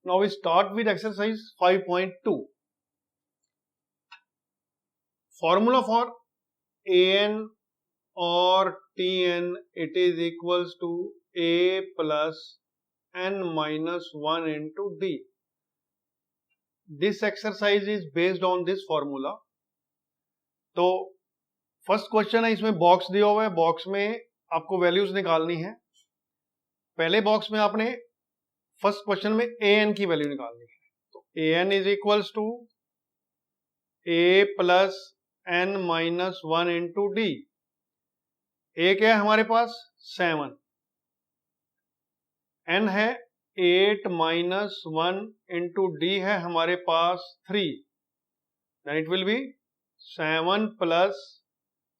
Now we start with exercise 5.2. Formula for an or Tn, it is equals to a plus n minus 1 into d. This exercise is based on this formula. तो first question है, इसमें box दिया हुआ है, box में आपको values निकालनी है। पहले बॉक्स में आपने फर्स्ट क्वेश्चन में ए एन की वैल्यू निकालनी है। तो A N is equals to A plus N minus 1 into D. A क्या है हमारे पास 7, एन है 8 माइनस 1 इंटू डी है हमारे पास 3, then it will be 7 plus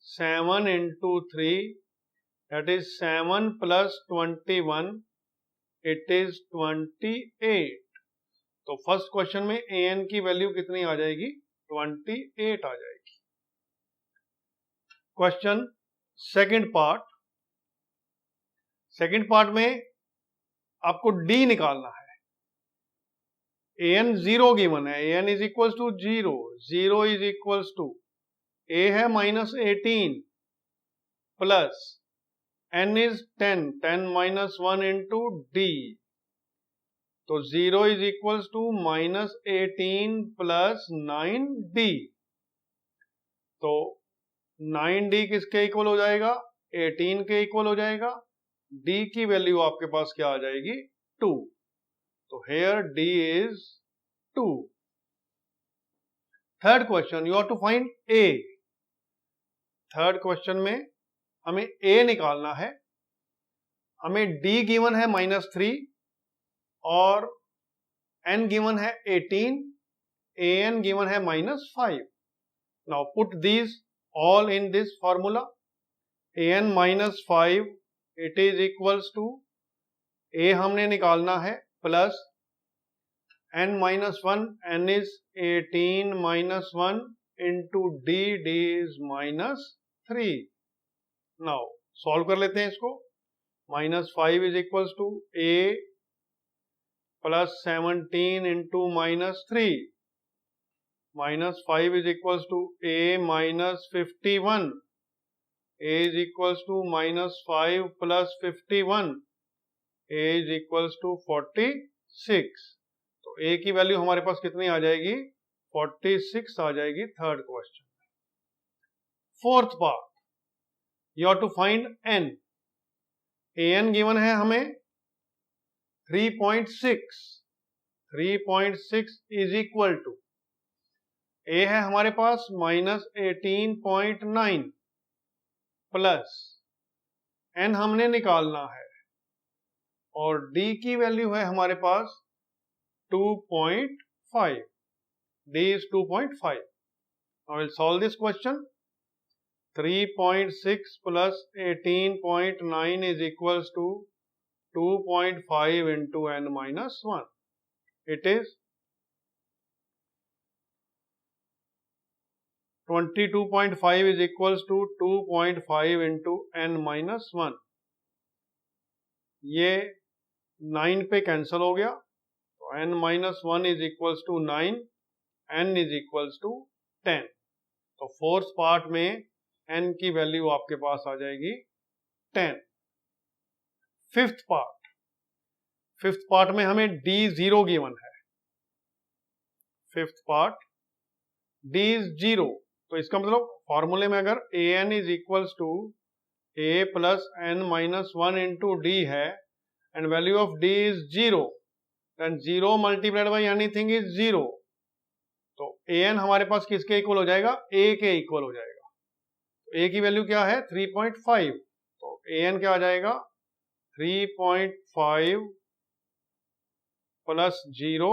7 into 3, that is 7 plus 21, it is 28. तो फर्स्ट क्वेश्चन में ए एन की वैल्यू कितनी आ जाएगी? 28 आ जाएगी। क्वेश्चन सेकंड पार्ट में आपको डी निकालना है। ए एन 0 गिवन है, A N is equals to 0, 0 is equals to A है minus 18 plus n is 10, 10 minus 1 into d. तो 0 is equals to minus 18 plus 9d. तो 9d किसके इक्वल हो जाएगा? 18 के इक्वल हो जाएगा। d की वैल्यू आपके पास क्या आ जाएगी? 2. तो here d is 2. Third question, you have to find a. Third question में हमें a निकालना है। हमें d गिवन है -3 और n गिवन है 18, an गिवन है -5। Now put these all in this formula. an -5 it is equals to a हमने निकालना है plus n -1, n is 18 -1 into d, d is -3। Now solve कर लेते हैं इसको। -5 is equals to a plus 17 into -3, -5 is equals to a minus 51, a is equals to -5 plus 51, a is equals to 46। तो a की value हमारे पास कितनी आ जाएगी? 46 आ जाएगी थर्ड क्वेश्चन में। Fourth part, you have to find n. an given है हमें 3.6, 3.6 is equal to a है हमारे पास -18.9 प्लस n हमने निकालना है और d की वैल्यू है हमारे पास 2.5, d is 2.5. Now we'll solve this question. 3.6 plus 18.9 is equals to 2.5 into n minus 1. It is 22.5 is equals to 2.5 into n minus 1. ये 9 पे कैंसल हो गया, तो n minus 1 is equals to 9, n is equals to 10. तो fourth part में n की value आपके पास आ जाएगी 10। फिफ्थ पार्ट में हमें d 0 गिवन है। फिफ्थ पार्ट d इज 0, तो इसका मतलब फॉर्मूले में अगर an is equals to a plus n minus 1 into D है and value of d is 0, then 0 multiplied by anything is 0। तो an हमारे पास किसके इक्वल हो जाएगा? a के इक्वल हो जाएगा। a की वैल्यू क्या है? 3.5। तो an क्या आ जाएगा? 3.5 plus 0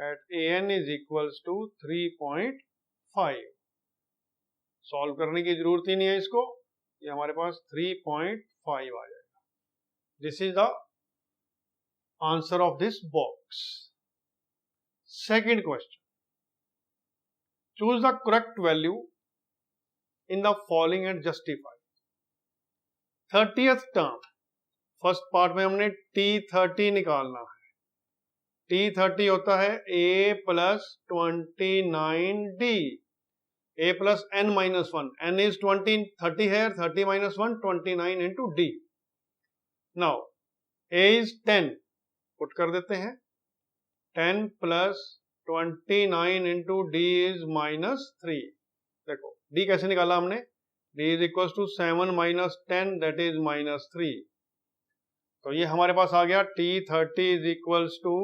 at an is equals to 3.5। Solve करने की जरूरत ही नहीं है इसको, ये हमारे पास 3.5 आ जाएगा। This is the answer of this box. Second question, choose the correct value in the following and justify. 30th term, first part में हमने T30 निकालना है। T30 होता है A plus 29D, A plus N minus 1, N is 20, 30 है, 30 minus 1, 29 into D. Now A is 10, put कर देते हैं, 10 plus 29 into D is minus 3. देखो D कैसे निकाला हमने, D is equal to 7 minus 10 that is minus 3. तो ये हमारे पास आ गया T30 is equals to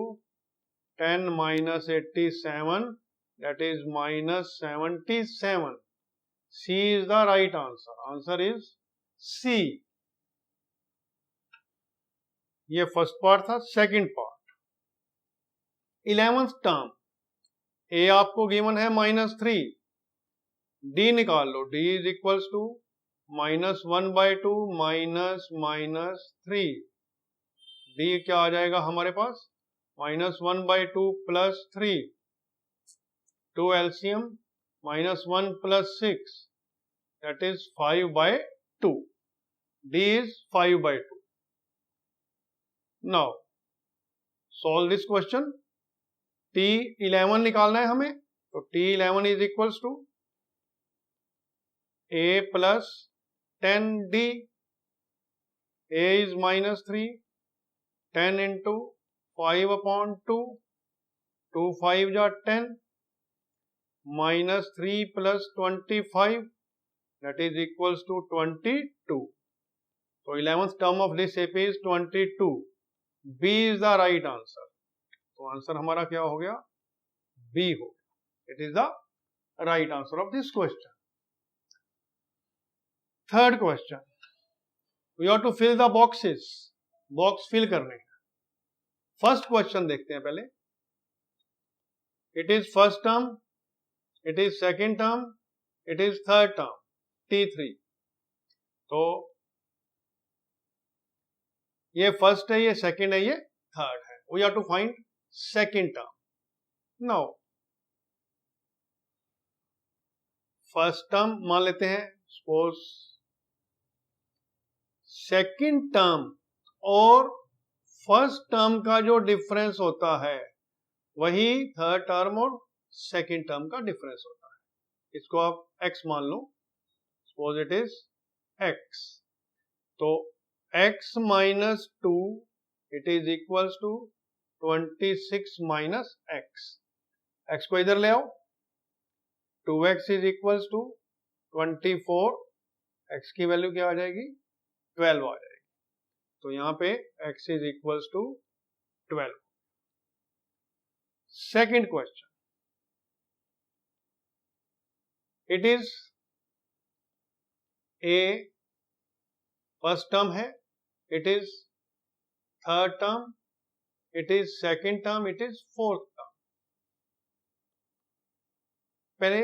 10 minus 87 that is minus 77. C is the right answer. Answer is C. ये फर्स्ट पार्ट था. Second part 11th term, A आपको given है माइनस 3, D निकाल लो, D is equals to minus 1/2 minus minus 3. D क्या आ जाएगा हमारे पास, minus 1/2 plus 3, 2 LCM minus 1 plus 6 that is 5/2. D is 5/2. Now solve this question. T11 निकालना है हमें, तो T11 is equals to A plus 10D. A is minus 3, 10 into 5/2, 2 5 जा 10, minus 3 plus 25 that is equals to 22. So 11th term of this AP is 22. B is the right answer. तो answer हमारा क्या हो गया, B हो गया. It is the right answer of this question. Third question, we have to fill the boxes. Box fill करने हैं. First question देखते हैं पहले. It is first term, it is second term, it is third term, T3. तो ये first है, ये second है, ये थर्ड है. We have to find second term. Now first term मान लेते हैं, सपोज सेकेंड टर्म और फर्स्ट टर्म का जो डिफरेंस होता है वही थर्ड टर्म और सेकेंड टर्म का डिफरेंस होता है. इसको आप x मान लो, सपोज इट इज x. तो x minus 2 it is equals to 26 minus x. x को इधर ले आओ, 2x is equals to 24, x की वैल्यू क्या आ जाएगी, 12 आ जाएगी. तो यहां पे x is equals to 12. Second question, it is A first term है, it is third term, it is second term, it is fourth term. पहले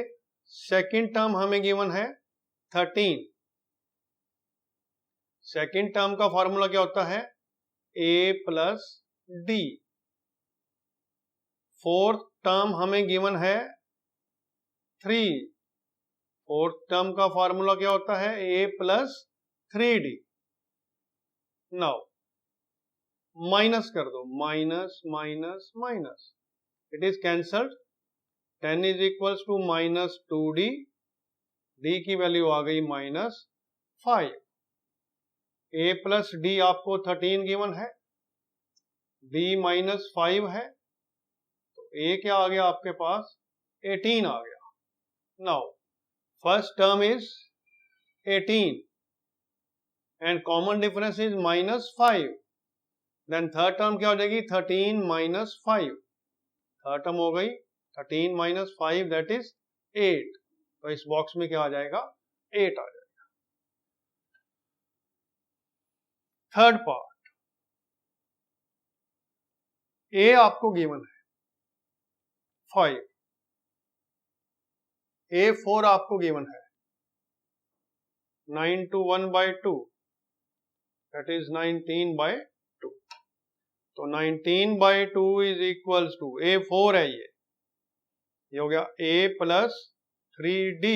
सेकेंड टर्म हमें गिवन है 13. सेकेंड टर्म का फॉर्मूला क्या होता है, A plus D. Fourth term हमें given है 3. फोर्थ टर्म का फॉर्मूला क्या होता है, A plus 3D. Now minus कर दो, minus minus minus, it is cancelled. 10 is equals to minus 2D. D की वैल्यू आ गई माइनस 5. A प्लस D आपको 13 गिवन है, D माइनस 5 है, तो A क्या आ गया आपके पास, 18 आ गया. Now first term is 18 and common difference is minus 5. Then third term क्या हो जाएगी, 13 माइनस 5. थर्ड टर्म हो गई 13 माइनस 5 दैट इज 8. तो इस बॉक्स में क्या आ जाएगा, 8 आ जाएगा. थर्ड पार्ट, A आपको गिवन है 5, A4 आपको गिवन है 9 to 1/2 that is 19/2. तो 19/2 इज इक्वल्स टू A4 है, ये हो गया A प्लस 3D.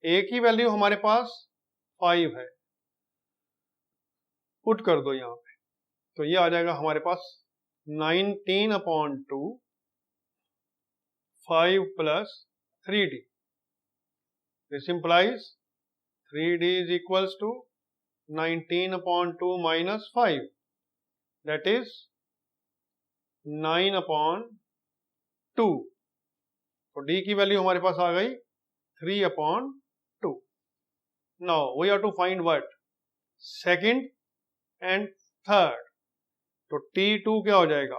A की वैल्यू हमारे पास 5 है, पुट कर दो यहां पे, तो ये आ जाएगा हमारे पास 19/2 5 plus 3d. This implies 3d is equals to 19/2 minus 5, that is 9/2. तो d की वैल्यू हमारे पास आ गई 3/2. Now we have to find what? Second and third. तो t2 क्या हो जाएगा?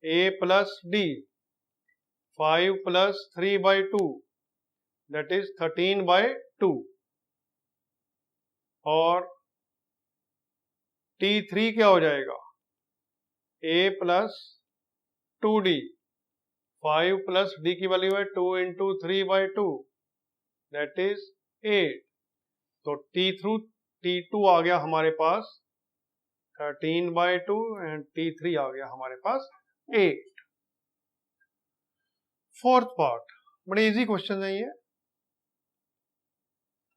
a plus d 5 plus 3/2, that is 13/2. और t3 क्या हो जाएगा? a plus 2d 5 plus d की वैल्यू है 2 into 3/2, that is 8. तो t2 आ गया हमारे पास 13/2 एंड t3 आ गया हमारे पास 8. फोर्थ पार्ट, बड़े इजी क्वेश्चन है ये.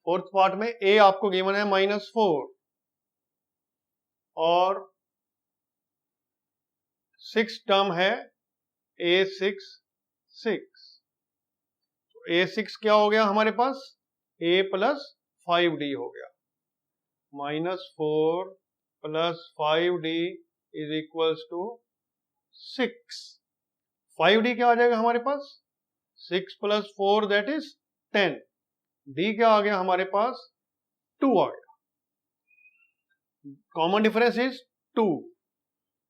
फोर्थ पार्ट में a आपको गिवन है -4 और 6 टर्म है a6 6. तो a6 क्या हो गया हमारे पास? a plus 5d हो गया. -4 plus 5d is equals to 6. 5d क्या आ जाएगा हमारे पास? 6 plus 4 that is 10. d क्या आ गया हमारे पास? 2 आ गया. Common difference is 2.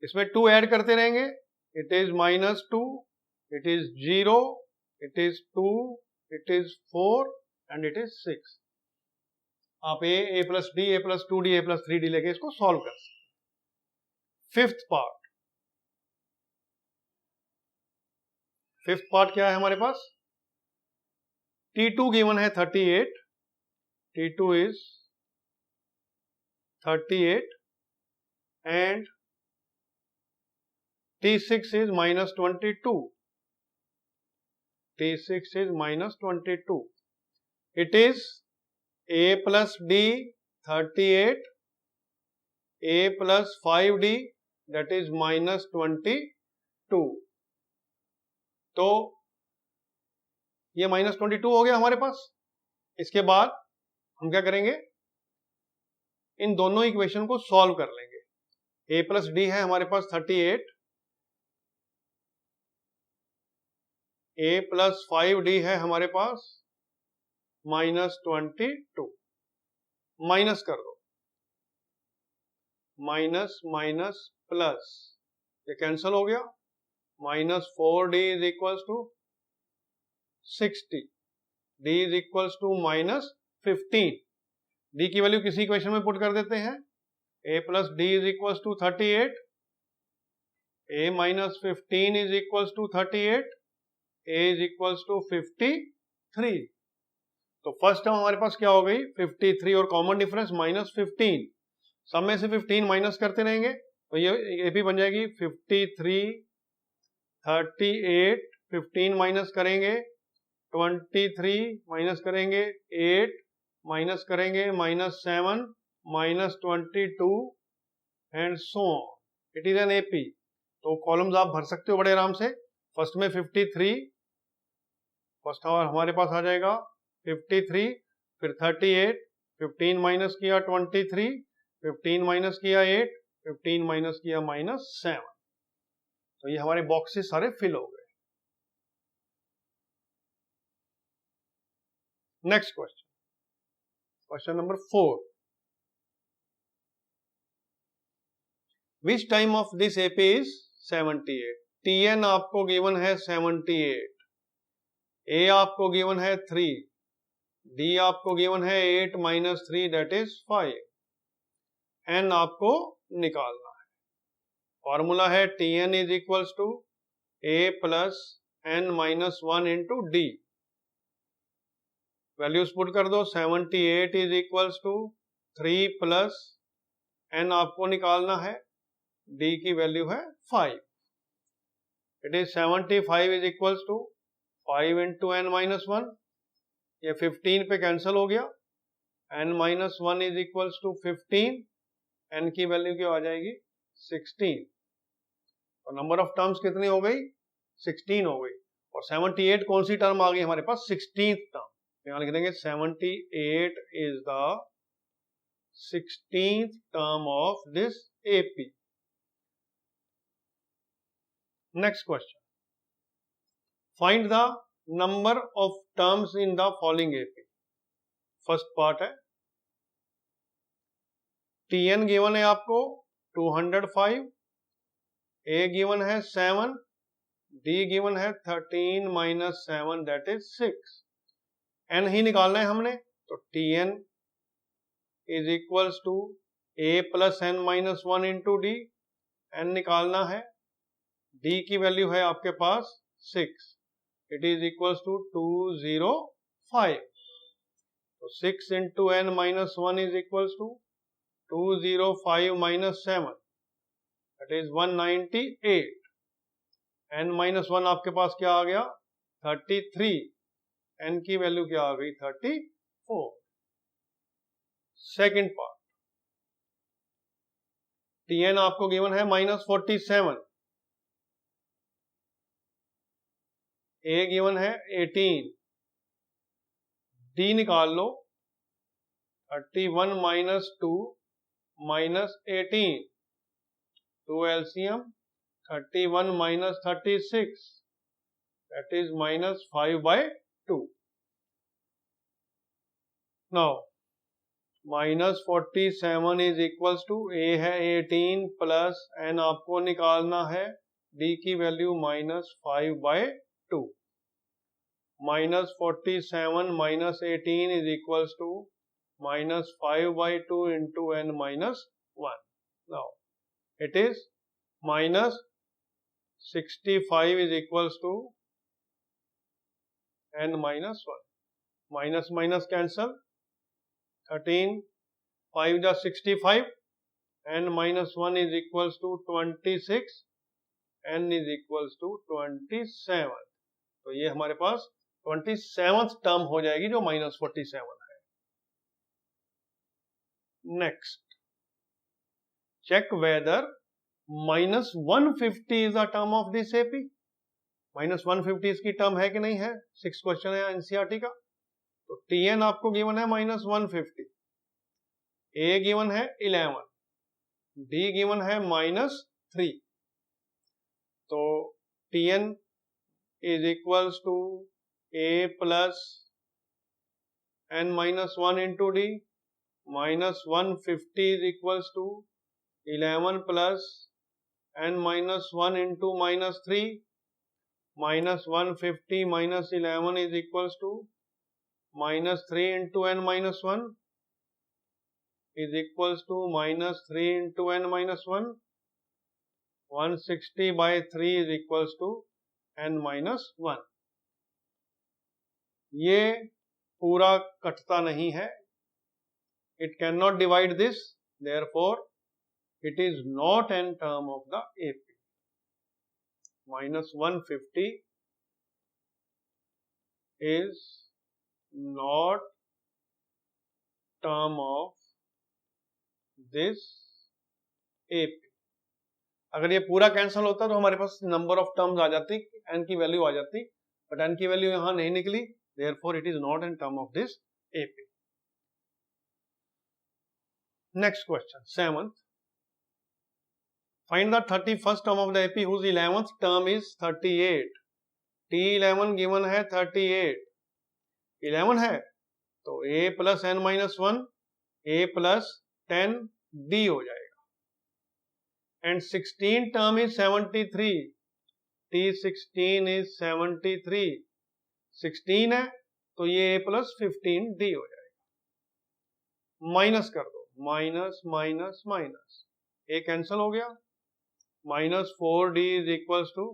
इसमें 2 ऐड करते रहेंगे. It is -2, it is 0, it is 2, it is 4 and it is 6. आप a plus d, a plus 2d, a plus 3d लेके इसको सॉल्व कर सकते. फिफ्थ पार्ट क्या है हमारे पास? t2 गिवन है 38. t2 is 38 and t6 is -22. t6 is -22. It is a plus d 38, a plus 5d that is -22. तो ये -22 हो गया हमारे पास. इसके बाद हम क्या करेंगे? इन दोनों इक्वेशन को सॉल्व कर लेंगे. a plus d है हमारे पास 38, a plus 5d है हमारे पास -22. माइनस कर दो. माइनस माइनस प्लस, ये कैंसल हो गया. -4d is equals to 60. d is equals to -15. d की वैल्यू किसी इक्वेशन में पुट कर देते हैं. a plus d is equals to 38. a minus 15 is equals to 38. a is equals to 53. तो फर्स्ट टर्म हमारे पास क्या हो गई? 53 और कॉमन डिफरेंस -15. सब में से 15 माइनस करते रहेंगे तो ये भी बन जाएगी 53, 38, 15 माइनस करेंगे 23, माइनस करेंगे 8, माइनस करेंगे -7, -22 and so on. It is an AP. तो कॉलम्स आप भर सकते हो बड़े आराम से. फर्स्ट में 53, फर्स्ट हमारे पास आ जाएगा 53, फिर 38, 15 माइनस किया 23, 15 माइनस किया 8, 15 माइनस किया -7. तो ये हमारे बॉक्सेस सारे फिल हो गए. Next question, question number 4. Which time of this AP is 78. tn आपको गिवन है 78, a आपको गिवन है 3, d आपको गिवन है 8 - 3 that is 5. n आपको निकालना है. फॉर्मूला है tn is equals to a plus n minus 1 into d. Values put कर दो. 78 is equals to 3 plus n आपको निकालना है. d की वैल्यू है 5. It is 75 is equals to 5 into n minus 1. ये 15 पे कैंसल हो गया. n minus 1 is equals to 15. n की वैल्यू क्या आ जाएगी? 16. तो नंबर ऑफ टर्म्स कितनी हो गई? 16 हो गई। और 78 कौन सी टर्म आ गई हमारे पास? 16th term. यहाँ लिख देंगे 78 is the 16th term of this AP। Next question, find the number of terms in the following AP। First part है, TN गिवन है आपको 205, A गिवन है 7, D गिवन है 13 माइनस 7 दैट इज 6। N ही निकालना है हमने, तो TN is equals to A plus N minus 1 into D। N निकालना है, D की वैल्यू है आपके पास 6, इट इज इक्वल्स टू 205। तो 6 into N minus 1 is equals to 205 minus 7 that is 198। N minus 1 आपके पास क्या आ गया? 33। N की वैल्यू क्या आ गई? 34। सेकेंड पार्ट, TN आपको गिवन है -47, A गिवन है 18, D निकाल लो 31 minus 2 minus 18, 2 LCM 31 minus 36 that is minus 5/2। now minus 47 is equals to A है 18 प्लस N आपको निकालना है, D की value -5/2। minus 47 minus 18 is equals to minus 5/2 into N minus 1। now it is minus 65 is equals to N minus 1। Minus minus cancel, 13 5 जा 65, N minus 1 is equals to 26, N is equals to 27। तो ये हमारे पास 27th term हो जाएगी जो -47 है। Next, check whether -150 is a term of this AP। -150 इसकी term है कि नहीं है? 6 क्वेश्चन है NCERT का। तो TN आपको गिवन है -150, A गिवन है 11, D गिवन है -3। तो TN is equals to A plus N minus 1 into D, -150 is equals to 11 plus N minus 1 into -3, -150 minus 11 is equals to -3 into N minus 1 is equals to -3 into N minus 1। 160/3 is equals to N minus 1। ये पूरा कटता नहीं है, it cannot divide this, therefore it is not an term of the AP। -150 is not term of this AP। अगर ये पूरा cancel होता तो हमारे पास नंबर ऑफ टर्म्स आ जाती, N की वैल्यू आ जाती, बट N की वैल्यू यहां नहीं निकली, therefore it is not in term of this AP। Next question, 7th, find the 31st term of the AP whose 11th term is 38। T11 given है 38, 11 है तो A plus N minus 1, A plus 10 D हो जाएगा। And 16 term is 73, T16 is 73, 16 है तो ये A plus 15 D हो जाएगा। माइनस कर दो, minus minus minus, A cancel हो गया, -4D is equals to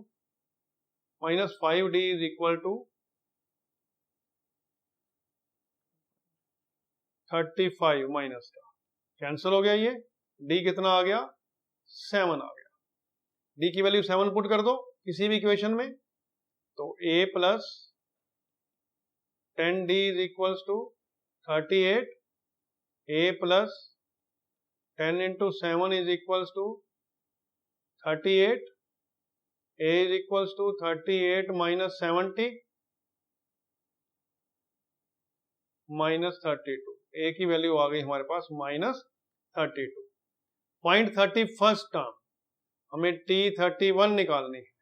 -5D is equal to 35 minus का कैंसिल हो गया, ये D कितना आ गया? 7 आ गया। D की वैल्यू 7 पुट कर दो किसी भी इक्वेशन में, तो A plus 10D is equals to 38, A plus 10 into 7 is equals to 38, a is equals to 38 minus 70 minus 32, a की वैल्यू आ गई हमारे पास माइनस 32। फाइंड 31st टर्म, हमें t31 निकालनी है।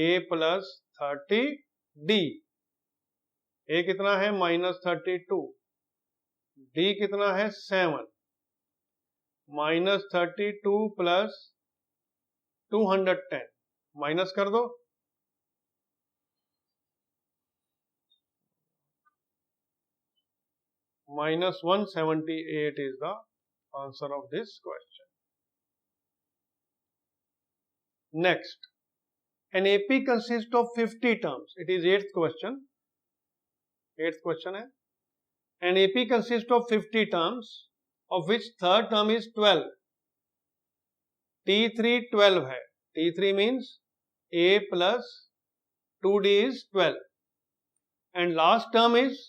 a प्लस 30d, a कितना है माइनस 32, d कितना है 7, माइनस 32 प्लस 210 माइनस कर दो, minus 178 is the answer of this question. Next, an AP consists of 50 terms. It is 8th question. 8th question है. An AP consists of 50 terms, of which third term is 12. T3 12 है. T3 means A plus 2D is 12. And last term is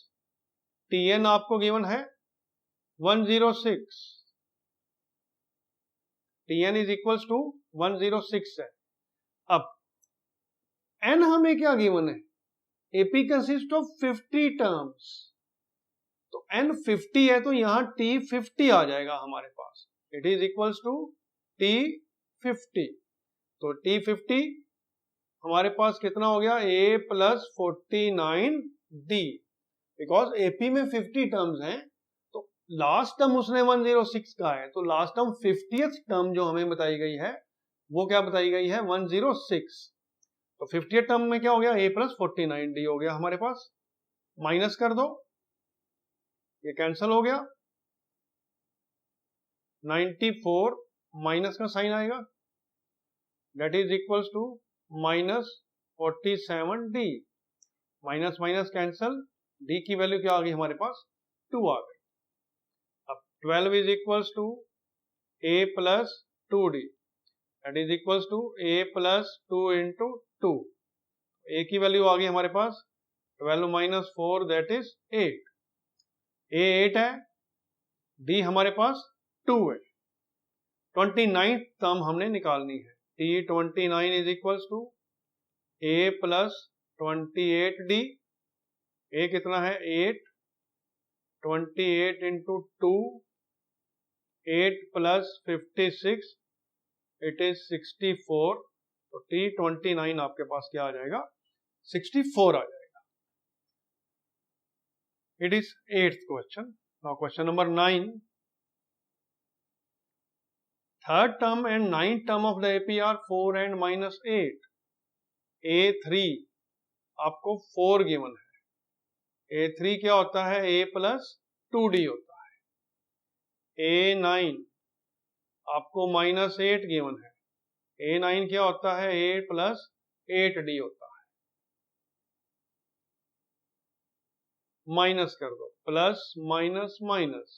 Tn आपको given है 106. Tn is equals to 106 है. अब n हमें क्या given है? AP consist of 50 terms, तो n 50 है तो यहां T 50 आ जाएगा हमारे पास. It is equals to T 50. तो T 50 हमारे पास कितना हो गया? A plus 49D. Because AP में 50 टर्म्स हैं तो लास्ट टर्म उसने 106 का है, तो लास्ट टर्म 50th टर्म जो हमें बताई गई है वो क्या बताई गई है? 106. तो 50th टर्म में क्या हो गया? A प्लस 49D हो गया हमारे पास. माइनस कर दो, ये कैंसल हो गया. 94 माइनस का साइन आएगा, that is equals to minus 47D. Minus minus cancel, D की वैल्यू क्या आ गई हमारे पास? 2 आ गई. अब 12 is equals to A plus 2D, that is equals to A plus 2 into 2. A की वैल्यू आ गई हमारे पास 12 माइनस 4 दैट इज 8. A 8 है, D हमारे पास 2 है. 29th टर्म हमने निकालनी है. T29 is equals to A plus 28D. A कितना है? 8. 28 इंटू 2, 8 प्लस 56, इट इज 64. तो T29 आपके पास क्या आ जाएगा? 64 आ जाएगा. It is 8th question. Now question number 9. Third term and 9th term of the AP are 4 and minus 8. A3 आपको 4 गिवन है. A3 क्या होता है? A प्लस 2D होता है. A9 आपको माइनस 8 गिवन है. A9 क्या होता है? A प्लस 8D होता है. माइनस कर दो, प्लस माइनस माइनस,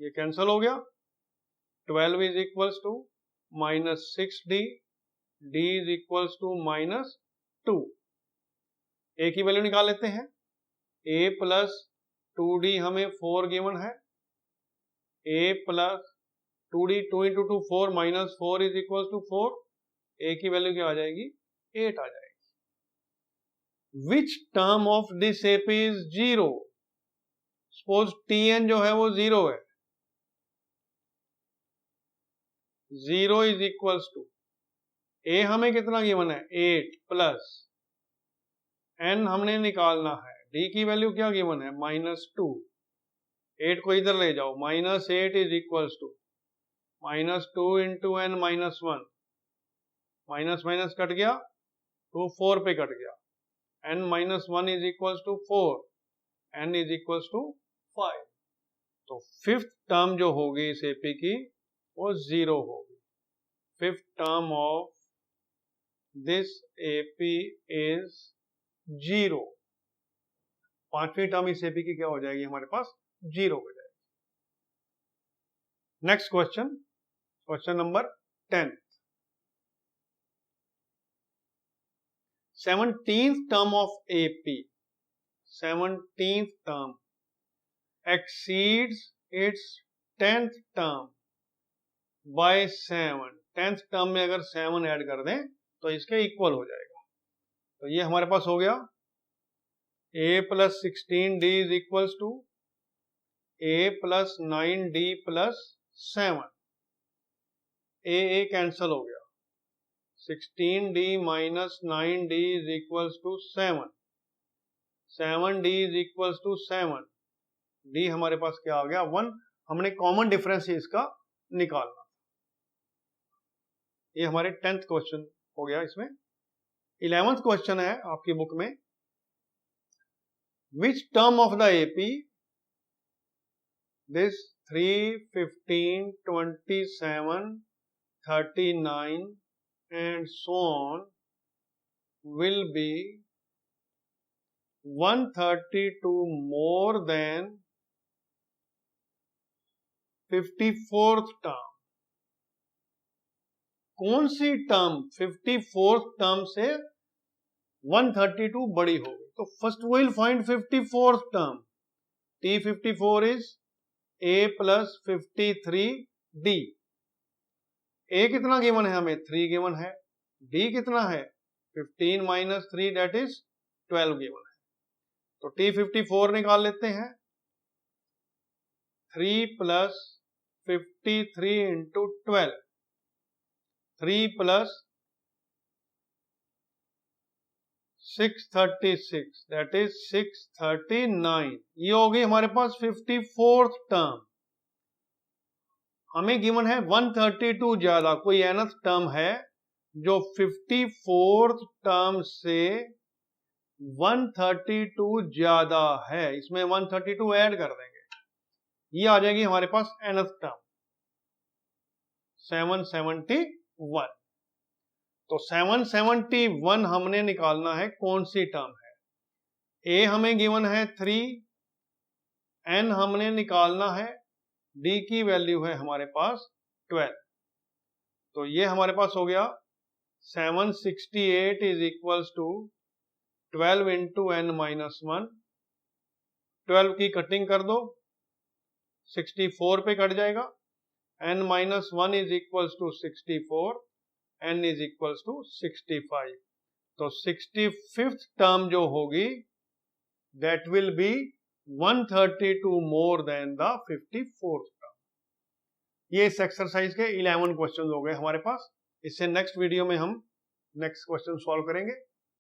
ये कैंसल हो गया. 12 is equals to minus 6D. D is equals to minus 2. A की वैल्यू निकाल लेते हैं. A प्लस 2D हमें 4 गिवन है. A plus 2D 2 into 2 4 minus 4 is equal to 4. A की वैल्यू क्या आ जाएगी? 8 आ जाएगी. Which term of this AP is 0? Suppose Tn जो है वो 0 है. 0 इज इक्वल्स टू A हमें कितना गिवन है? 8 प्लस N हमने निकालना है. D की वैल्यू क्या गिवन है? माइनस 2. 8 को इधर ले जाओ, minus 8 is equals to minus 2 into N minus 1. Minus minus cut गया, 2 4 पे कट गया. N minus 1 is equals to 4. N is equals to 5. तो 5th टर्म जो होगी इस AP की वो 0 होगी. 5th term of this AP is 0. 5वीं टर्म इस AP की क्या हो जाएगी हमारे पास? 0 हो जाएगी. Next question, question number 10. 17th term of AP, 17th term exceeds its 10th term by 7. 10th term में अगर 7 ऐड कर दें तो इसके इक्वल हो जाएगा। तो ये हमारे पास हो गया a plus 16d is equals to a plus 9d plus 7। a cancel हो गया, 16d minus 9d is equals to 7, 7d is equals to 7, d हमारे पास क्या आ गया 1। हमने कॉमन डिफरेंस इसका निकालना। ये हमारे 10th क्वेश्चन हो गया। इसमें 11th क्वेश्चन है आपकी बुक में, विच term of the AP this 3, 15, 27, 39 and so on will be 132 more than 54th term. कौन सी टर्म 54th टर्म से 132 बड़ी होगी? तो first will find 54th term. T54 is a plus 53d। a कितना given है हमें? 3 गिवन है। d कितना है? 15 माइनस 3 डेट इज 12 गिवन है। तो T54 निकाल लेते हैं। 3 plus 53 into 12, 3 plus 636 that is 639। ये हो गई हमारे पास 54th टर्म। हमें गिवन है 132 ज्यादा। कोई nth टर्म है जो 54th टर्म से 132 ज्यादा है, इसमें 132 ऐड कर देंगे, ये आ जाएगी हमारे पास nth टर्म 771। तो 771 हमने निकालना है कौन सी टर्म है। a हमें गिवन है 3, n हमने निकालना है, d की वैल्यू है हमारे पास 12। तो ये हमारे पास हो गया 768 is equals to 12 into n minus 1। 12 की कटिंग कर दो, 64 पे कट जाएगा। n minus 1 is equals to 64, n is equals to 65। तो 65th टर्म जो होगी that will be 132 more than the 54th term. ये इस एक्सरसाइज के 11 क्वेश्चन हो गए हमारे पास। इससे नेक्स्ट वीडियो में हम नेक्स्ट क्वेश्चन सॉल्व करेंगे।